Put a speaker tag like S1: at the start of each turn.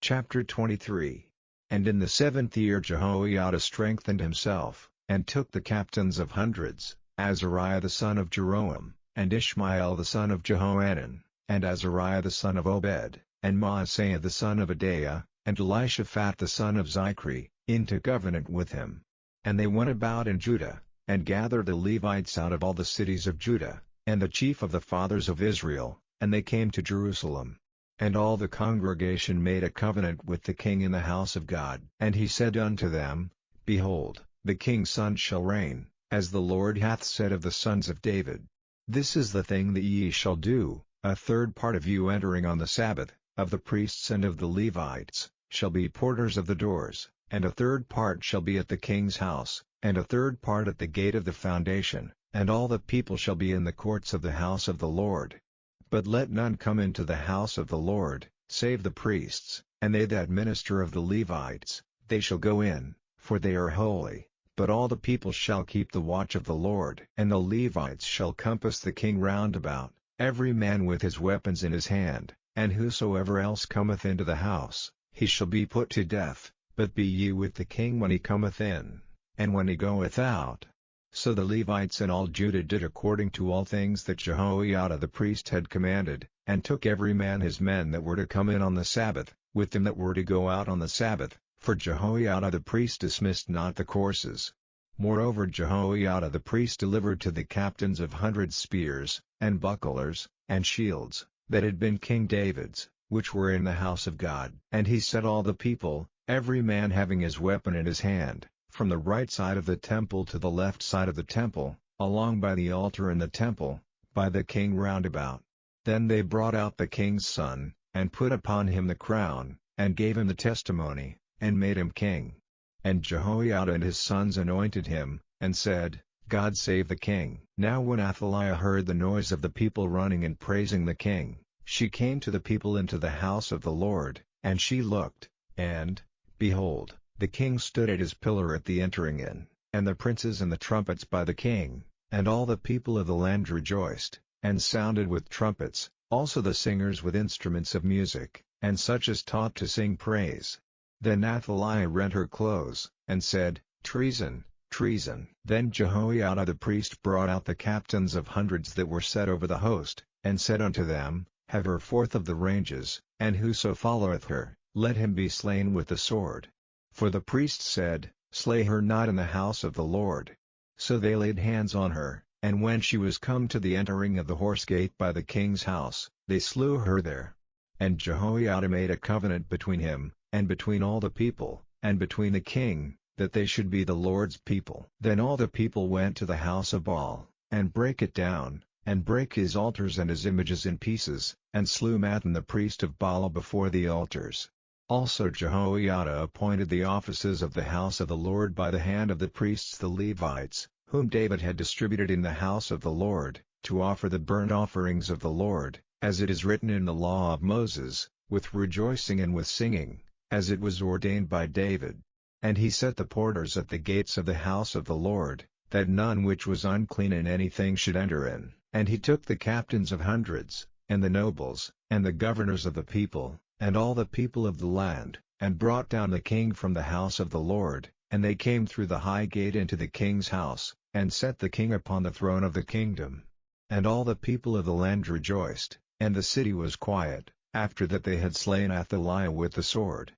S1: Chapter 23. And in the 7th year Jehoiada strengthened himself, and took the captains of hundreds, Azariah the son of Jeroham, and Ishmael the son of Jehohanan, and Azariah the son of Obed, and Maaseiah the son of Adaiah, and Elishaphat the son of Zichri, into covenant with him. And they went about in Judah, and gathered the Levites out of all the cities of Judah, and the chief of the fathers of Israel, and they came to Jerusalem. And all the congregation made a covenant with the king in the house of God. And he said unto them, Behold, the king's son shall reign, as the Lord hath said of the sons of David. This is the thing that ye shall do: a third part of you entering on the Sabbath, of the priests and of the Levites, shall be porters of the doors, and a third part shall be at the king's house, and a third part at the gate of the foundation, and all the people shall be in the courts of the house of the Lord. But let none come into the house of the Lord, save the priests, and they that minister of the Levites, they shall go in, for they are holy. But all the people shall keep the watch of the Lord. And the Levites shall compass the king round about, every man with his weapons in his hand, and whosoever else cometh into the house, he shall be put to death. But be ye with the king when he cometh in, and when he goeth out. So the Levites and all Judah did according to all things that Jehoiada the priest had commanded, and took every man his men that were to come in on the Sabbath, with them that were to go out on the Sabbath, for Jehoiada the priest dismissed not the courses. Moreover Jehoiada the priest delivered to the captains of hundreds spears, and bucklers, and shields, that had been King David's, which were in the house of God. And he set all the people, every man having his weapon in his hand, from the right side of the temple to the left side of the temple, along by the altar in the temple, by the king round about. Then they brought out the king's son, and put upon him the crown, and gave him the testimony, and made him king. And Jehoiada and his sons anointed him, and said, God save the king. Now when Athaliah heard the noise of the people running and praising the king, she came to the people into the house of the Lord, and she looked, and, behold, the king stood at his pillar at the entering in, and the princes and the trumpets by the king, and all the people of the land rejoiced, and sounded with trumpets, also the singers with instruments of music, and such as taught to sing praise. Then Athaliah rent her clothes, and said, Treason, treason. Then Jehoiada the priest brought out the captains of hundreds that were set over the host, and said unto them, Have her forth of the ranges, and whoso followeth her, let him be slain with the sword. For the priest said, Slay her not in the house of the Lord. So they laid hands on her, and when she was come to the entering of the horse gate by the king's house, they slew her there. And Jehoiada made a covenant between him, and between all the people, and between the king, that they should be the Lord's people. Then all the people went to the house of Baal, and brake it down, and brake his altars and his images in pieces, and slew Mattan the priest of Baal before the altars. Also Jehoiada appointed the offices of the house of the Lord by the hand of the priests the Levites, whom David had distributed in the house of the Lord, to offer the burnt offerings of the Lord, as it is written in the law of Moses, with rejoicing and with singing, as it was ordained by David. And he set the porters at the gates of the house of the Lord, that none which was unclean in anything should enter in. And he took the captains of hundreds, and the nobles, and the governors of the people, and all the people of the land, and brought down the king from the house of the Lord, and they came through the high gate into the king's house, and set the king upon the throne of the kingdom. And all the people of the land rejoiced, and the city was quiet, after that they had slain Athaliah with the sword.